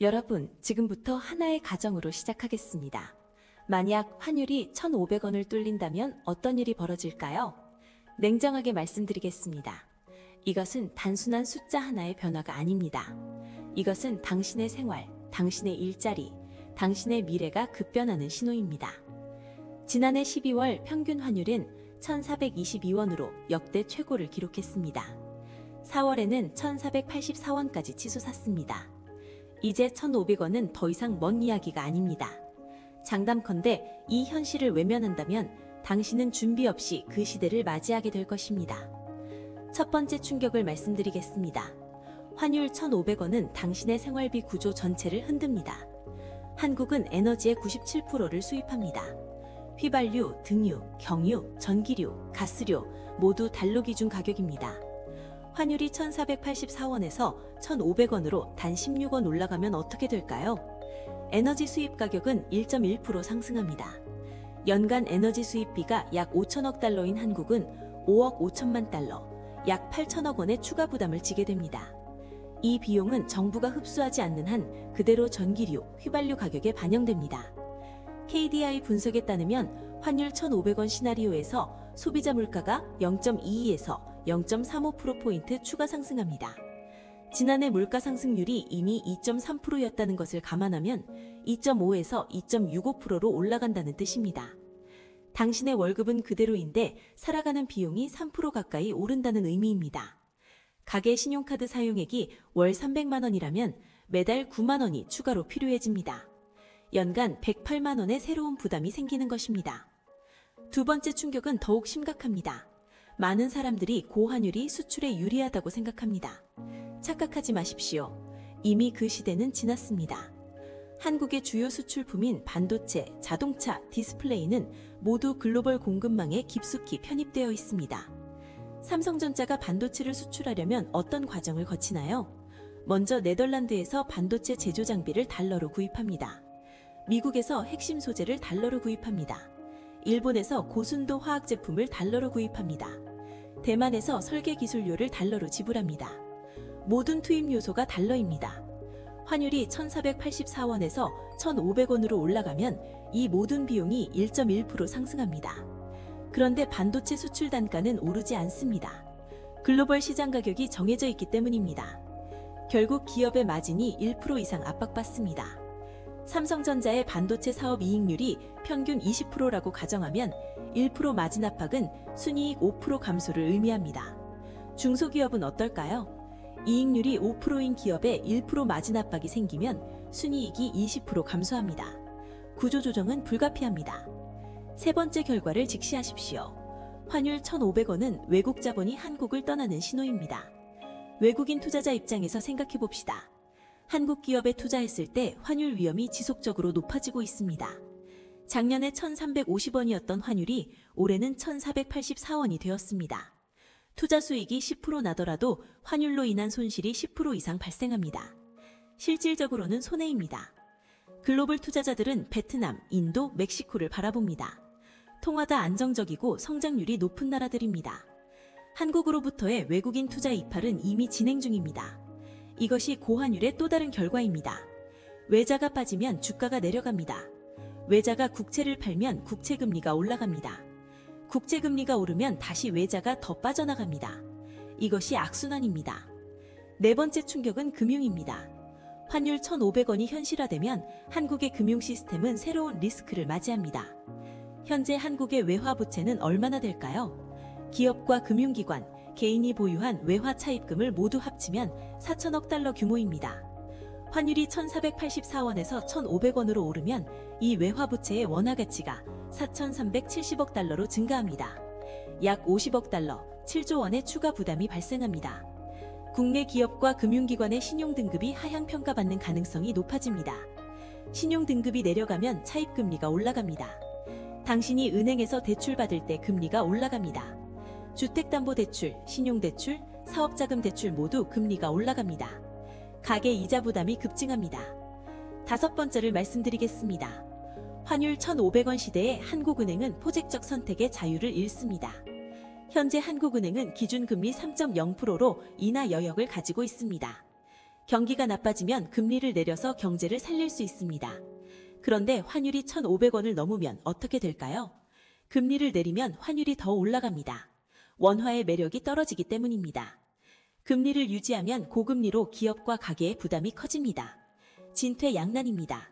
여러분, 지금부터 하나의 가정으로 시작하겠습니다. 만약 환율이 1,500원을 뚫린다면 어떤 일이 벌어질까요? 냉정하게 말씀드리겠습니다. 이것은 단순한 숫자 하나의 변화가 아닙니다. 이것은 당신의 생활, 당신의 일자리, 당신의 미래가 급변하는 신호입니다. 지난해 12월 평균 환율은 1,422원으로 역대 최고를 기록했습니다. 4월에는 1,484원까지 치솟았습니다. 이제 1,500원은 더 이상 먼 이야기가 아닙니다. 장담컨대 이 현실을 외면한다면 당신은 준비 없이 그 시대를 맞이하게 될 것입니다. 첫 번째 충격을 말씀드리겠습니다. 환율 1,500원은 당신의 생활비 구조 전체를 흔듭니다. 한국은 에너지의 97%를 수입합니다. 휘발유, 등유, 경유, 전기료, 가스료 모두 달러 기준 가격입니다. 환율이 1,484원에서 1,500원으로 단 16원 올라가면 어떻게 될까요? 에너지 수입 가격은 1.1% 상승합니다. 연간 에너지 수입비가 약 5천억 달러인 한국은 5억 5천만 달러, 약 8천억 원의 추가 부담을 지게 됩니다. 이 비용은 정부가 흡수하지 않는 한 그대로 전기료, 휘발유 가격에 반영됩니다. KDI 분석에 따르면 환율 1,500원 시나리오에서 소비자 물가가 0.22에서 0.35%포인트 추가 상승합니다. 지난해 물가 상승률이 이미 2.3%였다는 것을 감안하면 2.5에서 2.65%로 올라간다는 뜻입니다. 당신의 월급은 그대로인데 살아가는 비용이 3% 가까이 오른다는 의미입니다. 가계 신용카드 사용액이 월 300만 원이라면 매달 9만 원이 추가로 필요해집니다. 연간 108만 원의 새로운 부담이 생기는 것입니다. 두 번째 충격은 더욱 심각합니다. 많은 사람들이 고환율이 수출에 유리하다고 생각합니다. 착각하지 마십시오. 이미 그 시대는 지났습니다. 한국의 주요 수출품인 반도체, 자동차, 디스플레이는 모두 글로벌 공급망에 깊숙이 편입되어 있습니다. 삼성전자가 반도체를 수출하려면 어떤 과정을 거치나요? 먼저 네덜란드에서 반도체 제조 장비를 달러로 구입합니다. 미국에서 핵심 소재를 달러로 구입합니다. 일본에서 고순도 화학 제품을 달러로 구입합니다. 대만에서 설계 기술료를 달러로 지불합니다. 모든 투입 요소가 달러입니다. 환율이 1,484원에서 1,500원으로 올라가면 이 모든 비용이 1.1% 상승합니다. 그런데 반도체 수출 단가는 오르지 않습니다. 글로벌 시장 가격이 정해져 있기 때문입니다. 결국 기업의 마진이 1% 이상 압박받습니다. 삼성전자의 반도체 사업 이익률이 평균 20%라고 가정하면 1% 마진 압박은 순이익 5% 감소를 의미합니다. 중소기업은 어떨까요? 이익률이 5%인 기업에 1% 마진 압박이 생기면 순이익이 20% 감소합니다. 구조조정은 불가피합니다. 세 번째 결과를 직시하십시오. 환율 1,500원은 외국 자본이 한국을 떠나는 신호입니다. 외국인 투자자 입장에서 생각해 봅시다. 한국 기업에 투자했을 때 환율 위험이 지속적으로 높아지고 있습니다. 작년에 1,350원이었던 환율이 올해는 1,484원이 되었습니다. 투자 수익이 10% 나더라도 환율로 인한 손실이 10% 이상 발생합니다. 실질적으로는 손해입니다. 글로벌 투자자들은 베트남, 인도, 멕시코를 바라봅니다. 통화가 안정적이고 성장률이 높은 나라들입니다. 한국으로부터의 외국인 투자 이탈은 이미 진행 중입니다. 이것이 고환율의 또 다른 결과입니다. 외자가 빠지면 주가가 내려갑니다. 외자가 국채를 팔면 국채금리가 올라갑니다. 국채금리가 오르면 다시 외자가 더 빠져나갑니다. 이것이 악순환입니다. 네 번째 충격은 금융입니다. 환율 1,500원이 현실화되면 한국의 금융 시스템은 새로운 리스크를 맞이합니다. 현재 한국의 외화 부채는 얼마나 될까요? 기업과 금융기관, 개인이 보유한 외화 차입금을 모두 합치면 4천억 달러 규모입니다. 환율이 1,484원에서 1,500원으로 오르면 이 외화 부채의 원화 가치가 4,370억 달러로 증가합니다. 약 50억 달러, 7조 원의 추가 부담이 발생합니다. 국내 기업과 금융기관의 신용등급이 하향 평가받는 가능성이 높아집니다. 신용등급이 내려가면 차입금리가 올라갑니다. 당신이 은행에서 대출 받을 때 금리가 올라갑니다. 주택담보대출, 신용대출, 사업자금 대출 모두 금리가 올라갑니다. 가계 이자 부담이 급증합니다. 다섯 번째를 말씀드리겠습니다. 환율 1,500원 시대에 한국은행은 포괄적 선택의 자유를 잃습니다. 현재 한국은행은 기준금리 3.0%로 인하 여력을 가지고 있습니다. 경기가 나빠지면 금리를 내려서 경제를 살릴 수 있습니다. 그런데 환율이 1,500원을 넘으면 어떻게 될까요? 금리를 내리면 환율이 더 올라갑니다. 원화의 매력이 떨어지기 때문입니다. 금리를 유지하면 고금리로 기업과 가계의 부담이 커집니다. 진퇴양난입니다.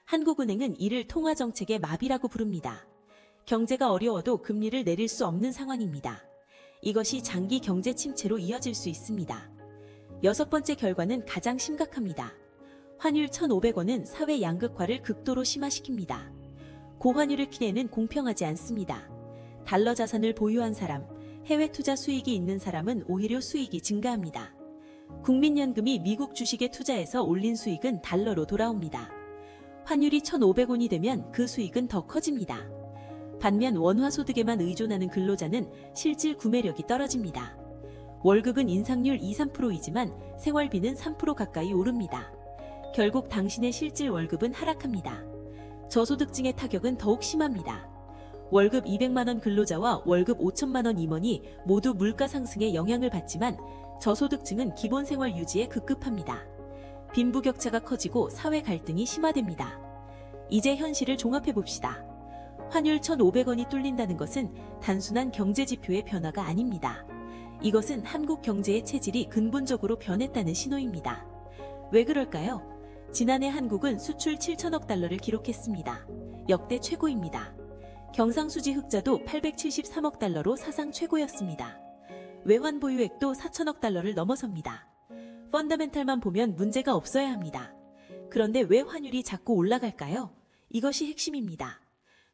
한국은행은 이를 통화정책의 마비라고 부릅니다. 경제가 어려워도 금리를 내릴 수 없는 상황입니다. 이것이 장기 경제 침체로 이어질 수 있습니다. 여섯 번째 결과는 가장 심각합니다. 환율 1,500원은 사회 양극화를 극도로 심화시킵니다. 고환율을 키내는 공평하지 않습니다. 달러 자산을 보유한 사람, 해외 투자 수익이 있는 사람은 오히려 수익이 증가합니다. 국민연금이 미국 주식에 투자해서 올린 수익은 달러로 돌아옵니다. 환율이 1,500원이 되면 그 수익은 더 커집니다. 반면 원화 소득에만 의존하는 근로자는 실질 구매력이 떨어집니다. 월급은 인상률 2~3%이지만 생활비는 3% 가까이 오릅니다. 결국 당신의 실질 월급은 하락합니다. 저소득층의 타격은 더욱 심합니다. 월급 200만 원 근로자와 월급 5천만 원 임원이 모두 물가 상승에 영향을 받지만 저소득층은 기본 생활 유지에 급급합니다. 빈부격차가 커지고 사회 갈등이 심화됩니다. 이제 현실을 종합해 봅시다. 환율 1,500원이 뚫린다는 것은 단순한 경제 지표의 변화가 아닙니다. 이것은 한국 경제의 체질이 근본적으로 변했다는 신호입니다. 왜 그럴까요? 지난해 한국은 수출 7천억 달러를 기록했습니다. 역대 최고입니다. 경상수지 흑자도 873억 달러로 사상 최고였습니다. 외환 보유액도 4천억 달러를 넘어섭니다. 펀더멘탈만 보면 문제가 없어야 합니다. 그런데 왜 환율이 자꾸 올라갈까요? 이것이 핵심입니다.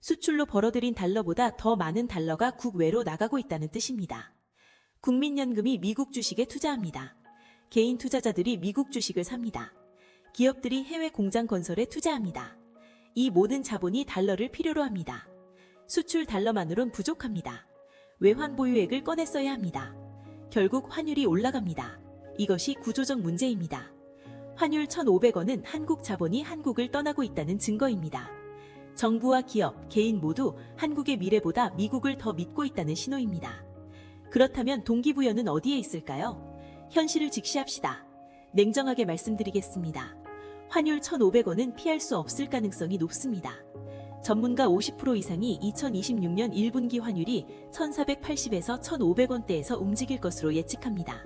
수출로 벌어들인 달러보다 더 많은 달러가 국외로 나가고 있다는 뜻입니다. 국민연금이 미국 주식에 투자합니다. 개인 투자자들이 미국 주식을 삽니다. 기업들이 해외 공장 건설에 투자합니다. 이 모든 자본이 달러를 필요로 합니다. 수출 달러만으론 부족합니다. 외환 보유액을 꺼내 써야 합니다. 결국 환율이 올라갑니다. 이것이 구조적 문제입니다. 환율 1,500원은 한국 자본이 한국을 떠나고 있다는 증거입니다. 정부와 기업, 개인 모두 한국의 미래보다 미국을 더 믿고 있다는 신호입니다. 그렇다면 동기부여는 어디에 있을까요? 현실을 직시합시다. 냉정하게 말씀드리겠습니다. 환율 1,500원은 피할 수 없을 가능성이 높습니다. 전문가 50% 이상이 2026년 1분기 환율이 1,480에서 1,500원대에서 움직일 것으로 예측합니다.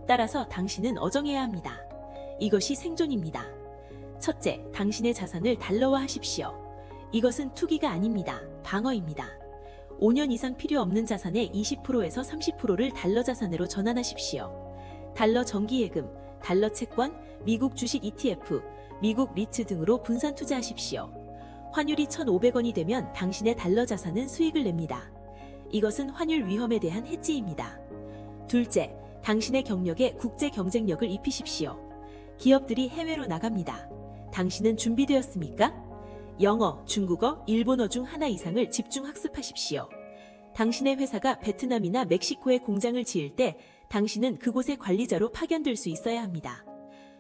따라서 당신은 어정해야 합니다. 이것이 생존입니다. 첫째, 당신의 자산을 달러화하십시오. 이것은 투기가 아닙니다. 방어입니다. 5년 이상 필요 없는 자산의 20%에서 30%를 달러 자산으로 전환하십시오. 달러 정기예금, 달러 채권, 미국 주식 ETF, 미국 리츠 등으로 분산 투자하십시오. 환율이 1,500원이 되면 당신의 달러 자산은 수익을 냅니다. 이것은 환율 위험에 대한 해지입니다. 둘째, 당신의 경력에 국제 경쟁력을 입히십시오. 기업들이 해외로 나갑니다. 당신은 준비되었습니까? 영어, 중국어, 일본어 중 하나 이상을 집중 학습하십시오. 당신의 회사가 베트남이나 멕시코에 공장을 지을 때 당신은 그곳의 관리자로 파견될 수 있어야 합니다.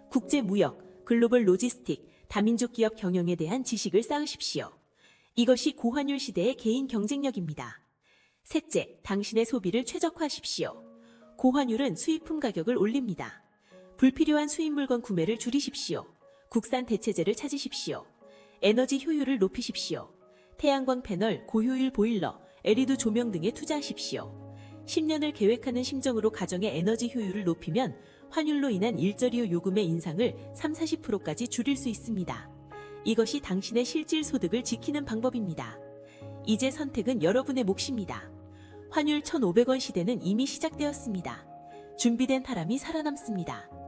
국제 무역, 글로벌 로지스틱, 다민족 기업 경영에 대한 지식을 쌓으십시오. 이것이 고환율 시대의 개인 경쟁력입니다. 셋째, 당신의 소비를 최적화하십시오. 고환율은 수입품 가격을 올립니다. 불필요한 수입 물건 구매를 줄이십시오. 국산 대체재를 찾으십시오. 에너지 효율을 높이십시오. 태양광 패널, 고효율 보일러, LED 조명 등에 투자하십시오. 10년을 계획하는 심정으로 가정의 에너지 효율을 높이면 환율로 인한 일자리 요금의 인상을 30~40%까지 줄일 수 있습니다. 이것이 당신의 실질 소득을 지키는 방법입니다. 이제 선택은 여러분의 몫입니다. 환율 1,500원 시대는 이미 시작되었습니다. 준비된 사람이 살아남습니다.